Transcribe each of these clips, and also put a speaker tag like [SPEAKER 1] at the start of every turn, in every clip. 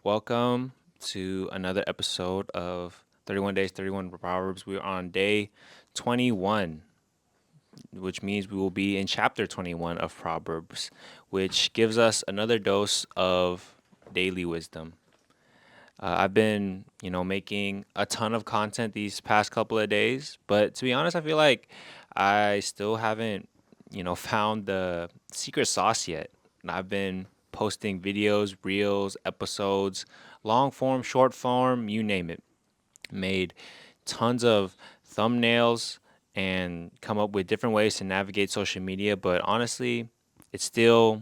[SPEAKER 1] Welcome to another episode of 31 Days, 31 Proverbs. We're on day 21, which means we will be in chapter 21 of Proverbs, which gives us another dose of daily wisdom. I've been, making a ton of content these past couple of days, but to be honest, I feel like I still haven't, found the secret sauce yet. And I've been posting videos, reels, episodes, long form, short form, you name it. Made tons of thumbnails and come up with different ways to navigate social media, but honestly, it still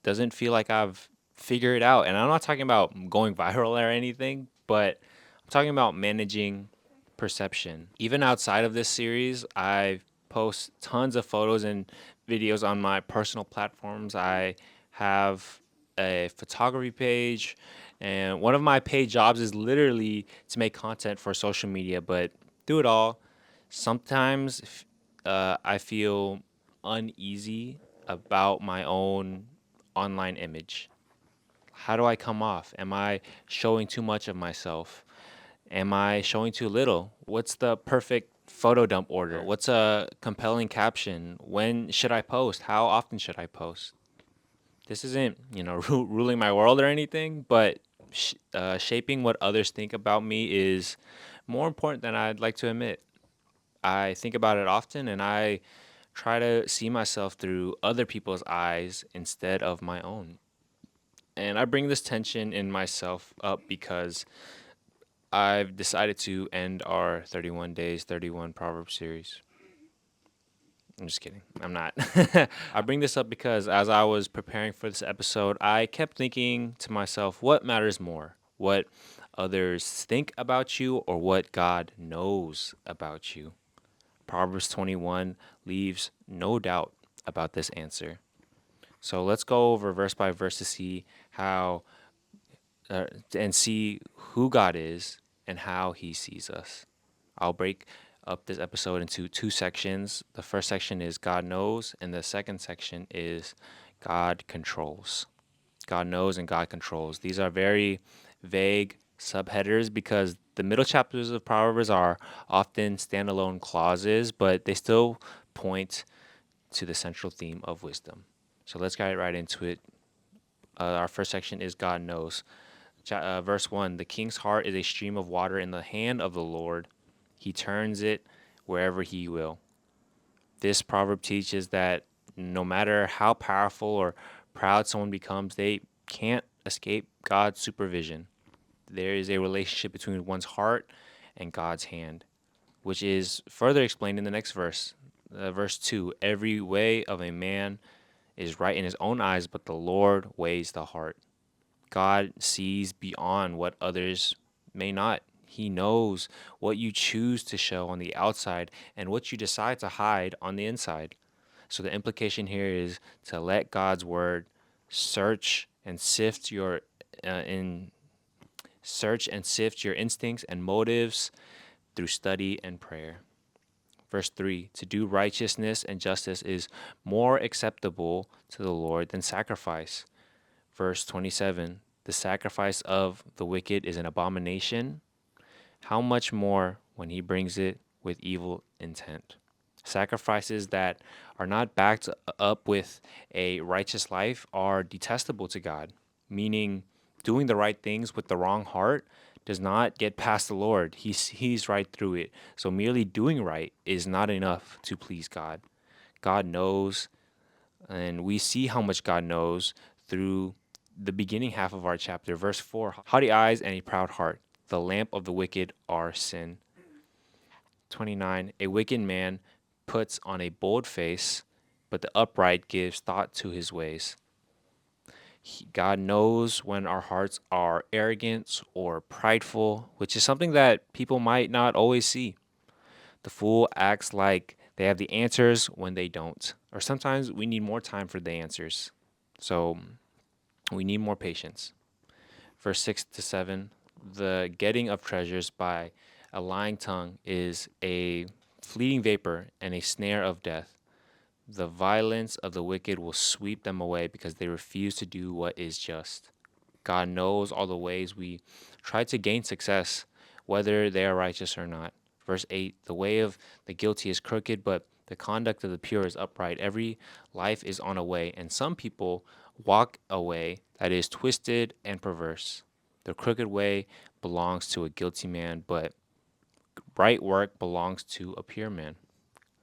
[SPEAKER 1] doesn't feel like I've figured it out. And I'm not talking about going viral or anything, but I'm talking about managing perception. Even outside of this series, I post tons of photos and videos on my personal platforms. I have a photography page, and one of my paid jobs is literally to make content for social media, but through it all, sometimes I feel uneasy about my own online image. How do I come off? Am I showing too much of myself? Am I showing too little? What's the perfect photo dump order? What's a compelling caption? When should I post? How often should I post? This isn't, ruling my world or anything, but shaping what others think about me is more important than I'd like to admit. I think about it often and I try to see myself through other people's eyes instead of my own. And I bring this tension in myself up because I've decided to end our 31 Days, 31 Proverbs series. I'm just kidding. I'm not. I bring this up because as I was preparing for this episode, I kept thinking to myself, what matters more? What others think about you or what God knows about you? Proverbs 21 leaves no doubt about this answer. So let's go over verse by verse to see how and see who God is and how he sees us. I'll break up this episode into two sections. The first section is God knows, and the second section is God controls. God knows and God controls. These are very vague subheaders because the middle chapters of Proverbs are often standalone clauses, but they still point to the central theme of wisdom. So let's get right into it. Our first section is God knows. Verse 1, the king's heart is a stream of water in the hand of the Lord. He turns it wherever he will. This proverb teaches that no matter how powerful or proud someone becomes, they can't escape God's supervision. There is a relationship between one's heart and God's hand, which is further explained in the next verse. Verse 2, every way of a man is right in his own eyes, but the Lord weighs the heart. God sees beyond what others may not. He knows what you choose to show on the outside and what you decide to hide on the inside. So the implication here is to let God's word search and sift your in search and sift your instincts and motives through study and prayer. Verse 3, to do righteousness and justice is more acceptable to the Lord than sacrifice. Verse 27, the sacrifice of the wicked is an abomination. How much more when he brings it with evil intent? Sacrifices that are not backed up with a righteous life are detestable to God, meaning doing the right things with the wrong heart does not get past the Lord. He sees right through it. So merely doing right is not enough to please God. God knows, and we see how much God knows through the beginning half of our chapter. Verse 4, haughty eyes and a proud heart. The lamp of the wicked are sin. 29, a wicked man puts on a bold face, but the upright gives thought to his ways. God knows when our hearts are arrogant or prideful, which is something that people might not always see. The fool acts like they have the answers when they don't. Or sometimes we need more time for the answers. So we need more patience. Verse 6 to 7, the getting of treasures by a lying tongue is a fleeting vapor and a snare of death. The violence of the wicked will sweep them away because they refuse to do what is just. God knows all the ways we try to gain success, whether they are righteous or not. Verse 8, the way of the guilty is crooked, but the conduct of the pure is upright. Every life is on a way, and some people walk a way that is twisted and perverse. The crooked way belongs to a guilty man, but right work belongs to a pure man.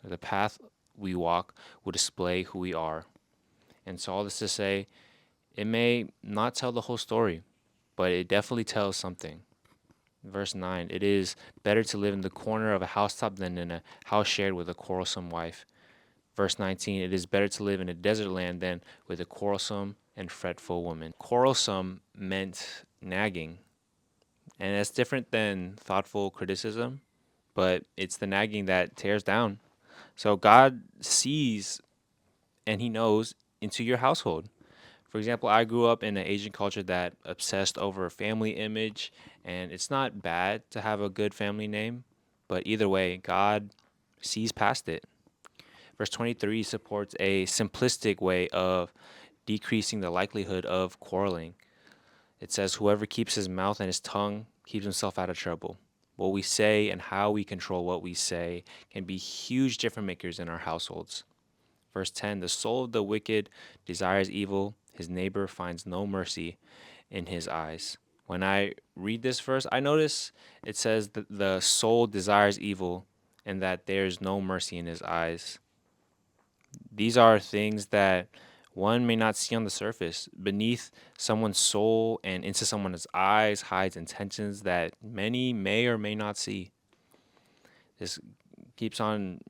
[SPEAKER 1] The path we walk will display who we are. And so, all this to say, it may not tell the whole story, but it definitely tells something. Verse 9, it is better to live in the corner of a housetop than in a house shared with a quarrelsome wife. Verse 19, it is better to live in a desert land than with a quarrelsome and fretful woman. Quarrelsome meant nagging, and that's different than thoughtful criticism, but it's the nagging that tears down. So God sees and He knows into your household. For example, I grew up in an Asian culture that obsessed over family image, and it's not bad to have a good family name, but either way, God sees past it. Verse 23 supports a simplistic way of decreasing the likelihood of quarreling. It says, whoever keeps his mouth and his tongue keeps himself out of trouble. What we say and how we control what we say can be huge difference makers in our households. Verse 10, the soul of the wicked desires evil, his neighbor finds no mercy in his eyes. When I read this verse, I notice it says that the soul desires evil and that there's no mercy in his eyes. These are things that one may not see on the surface. Beneath someone's soul and into someone's eyes hides intentions that many may or may not see. This keeps on,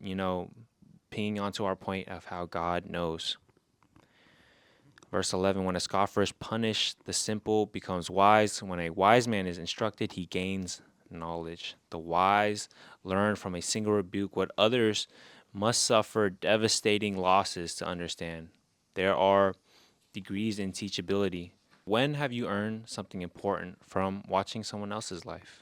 [SPEAKER 1] pinging onto our point of how God knows. Verse 11, when a scoffer is punished, the simple becomes wise. When a wise man is instructed, he gains knowledge. The wise learn from a single rebuke what others must suffer devastating losses to understand. There are degrees in teachability. When have you earned something important from watching someone else's life?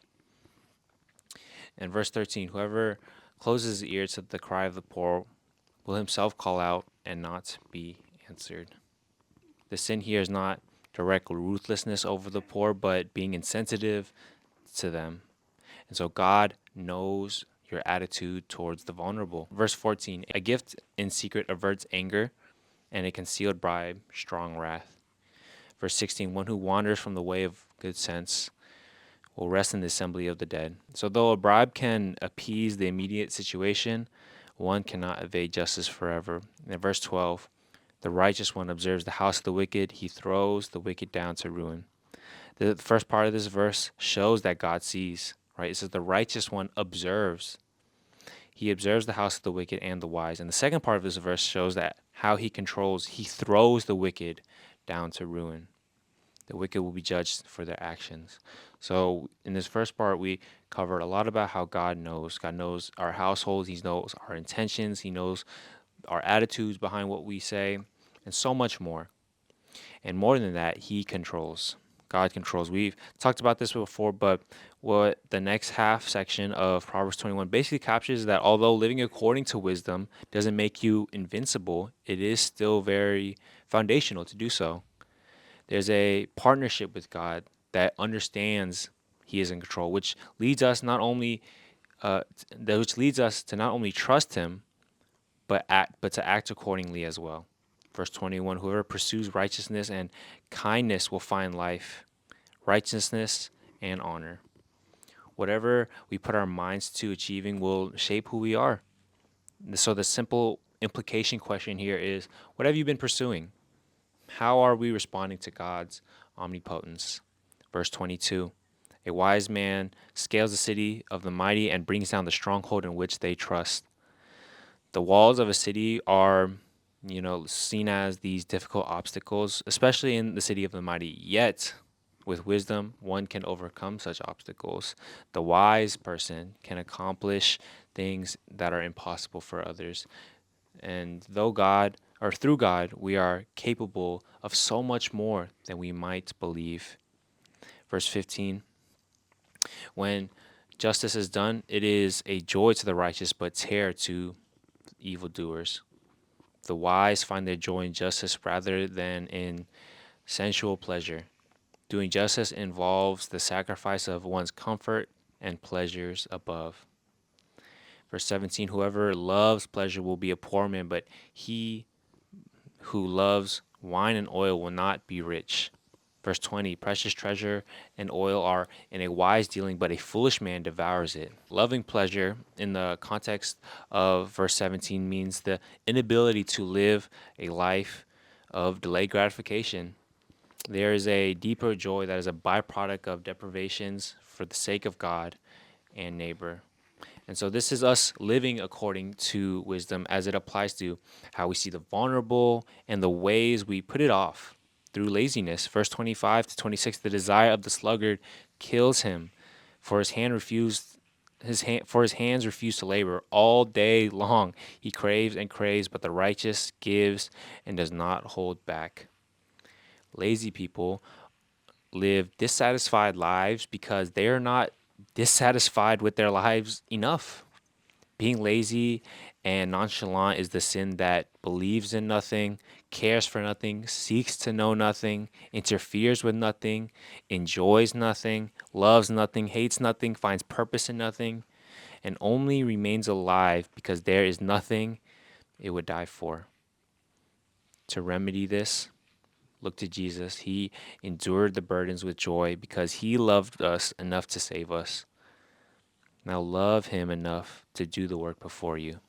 [SPEAKER 1] And verse 13, whoever closes his ear to the cry of the poor will himself call out and not be answered. The sin here is not direct ruthlessness over the poor, but being insensitive to them. And so God knows your attitude towards the vulnerable. Verse 14, a gift in secret averts anger, and a concealed bribe, strong wrath. Verse 16, one who wanders from the way of good sense will rest in the assembly of the dead. So though a bribe can appease the immediate situation, one cannot evade justice forever. And verse 12, the righteous one observes the house of the wicked. He throws the wicked down to ruin. The first part of this verse shows that God sees, right? It says the righteous one observes. He observes the house of the wicked and the wise. And the second part of this verse shows that how he controls, he throws the wicked down to ruin. The wicked will be judged for their actions. So in this first part, we covered a lot about how God knows. God knows our households. He knows our intentions. He knows our attitudes behind what we say, and so much more. And more than that, He controls. God controls. We've talked about this before, but what the next half section of Proverbs 21 basically captures is that although living according to wisdom doesn't make you invincible, it is still very foundational to do so. There's a partnership with God that understands He is in control, which leads us to not only trust Him, but to act accordingly as well. Verse 21, whoever pursues righteousness and kindness will find life, righteousness and honor. Whatever we put our minds to achieving will shape who we are. So the simple implication question here is, what have you been pursuing? How are we responding to God's omnipotence? Verse 22, a wise man scales the city of the mighty and brings down the stronghold in which they trust. The walls of a city are, seen as these difficult obstacles, especially in the city of the mighty. Yet, with wisdom, one can overcome such obstacles. The wise person can accomplish things that are impossible for others. And through God, we are capable of so much more than we might believe. Verse 15, when justice is done, it is a joy to the righteous, but terror to evildoers. The wise find their joy in justice rather than in sensual pleasure. Doing justice involves the sacrifice of one's comfort and pleasures above. Verse 17, whoever loves pleasure will be a poor man, but he who loves wine and oil will not be rich. Verse 20, precious treasure and oil are in a wise dealing, but a foolish man devours it. Loving pleasure in the context of verse 17 means the inability to live a life of delayed gratification. There is a deeper joy that is a byproduct of deprivations for the sake of God and neighbor. And so this is us living according to wisdom as it applies to how we see the vulnerable and the ways we put it off through laziness. Verse 25 to 26, the desire of the sluggard kills him, for his hands refuse to labor. All day long he craves and craves, but the righteous gives and does not hold back. Lazy people live dissatisfied lives because they are not dissatisfied with their lives enough. Being lazy and nonchalant is the sin that believes in nothing, cares for nothing, seeks to know nothing, interferes with nothing, enjoys nothing, loves nothing, hates nothing, finds purpose in nothing, and only remains alive because there is nothing it would die for. To remedy this, look to Jesus. He endured the burdens with joy because he loved us enough to save us. Now love him enough to do the work before you.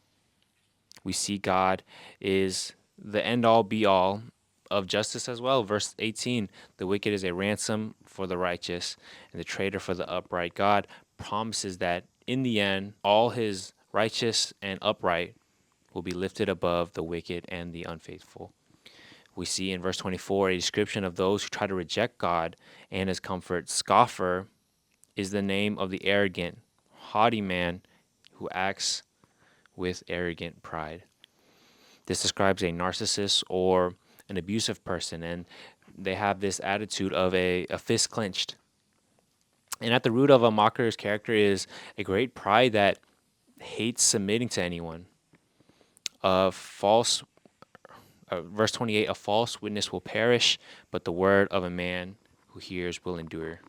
[SPEAKER 1] We see God is the end all be all of justice as well. Verse 18, the wicked is a ransom for the righteous and the traitor for the upright. God promises that in the end, all his righteous and upright will be lifted above the wicked and the unfaithful. We see in verse 24 a description of those who try to reject God and his comfort. Scoffer is the name of the arrogant, haughty man who acts with arrogant pride. This describes a narcissist or an abusive person, and they have this attitude of a fist clenched. And at the root of a mocker's character is a great pride that hates submitting to anyone. Verse 28, a false witness will perish, but the word of a man who hears will endure.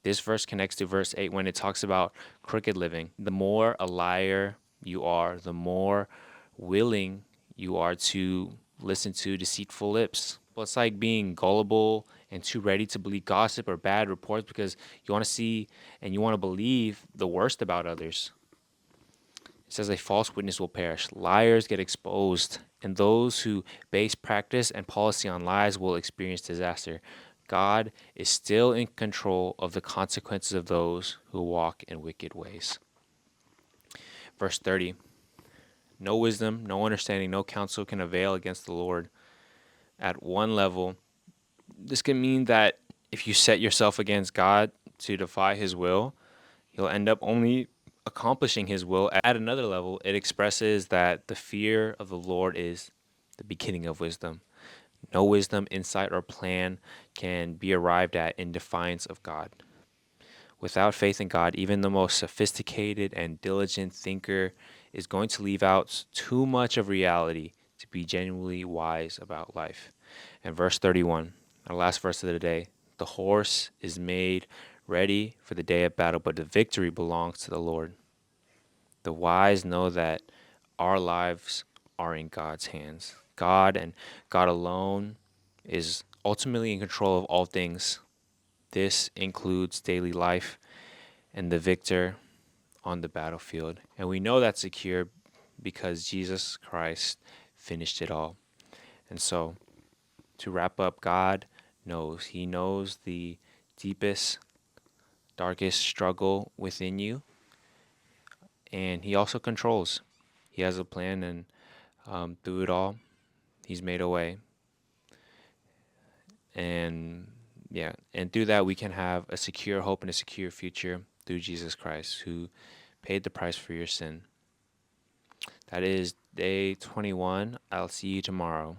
[SPEAKER 1] This verse connects to verse 8 when it talks about crooked living. The more a liar you are, the more willing you are to listen to deceitful lips. Well, it's like being gullible and too ready to believe gossip or bad reports because you want to see and you want to believe the worst about others. It says a false witness will perish. Liars get exposed, and those who base practice and policy on lies will experience disaster. God is still in control of the consequences of those who walk in wicked ways. Verse 30, no wisdom, no understanding, no counsel can avail against the Lord. At one level, this can mean that if you set yourself against God to defy his will, you'll end up only accomplishing his will. At another level, it expresses that the fear of the Lord is the beginning of wisdom. No wisdom, insight, or plan can be arrived at in defiance of God. Without faith in God, even the most sophisticated and diligent thinker is going to leave out too much of reality to be genuinely wise about life. And verse 31, our last verse of the day, the horse is made ready for the day of battle, but the victory belongs to the Lord. The wise know that our lives are in God's hands. God and God alone is ultimately in control of all things. This includes daily life and the victor on the battlefield. And we know that's secure because Jesus Christ finished it all. And so, to wrap up, God knows. He knows the deepest, darkest struggle within you. And he also controls. He has a plan, and through it all, he's made a way. And yeah, and through that, we can have a secure hope and a secure future through Jesus Christ, who paid the price for your sin. That is day 21. I'll see you tomorrow.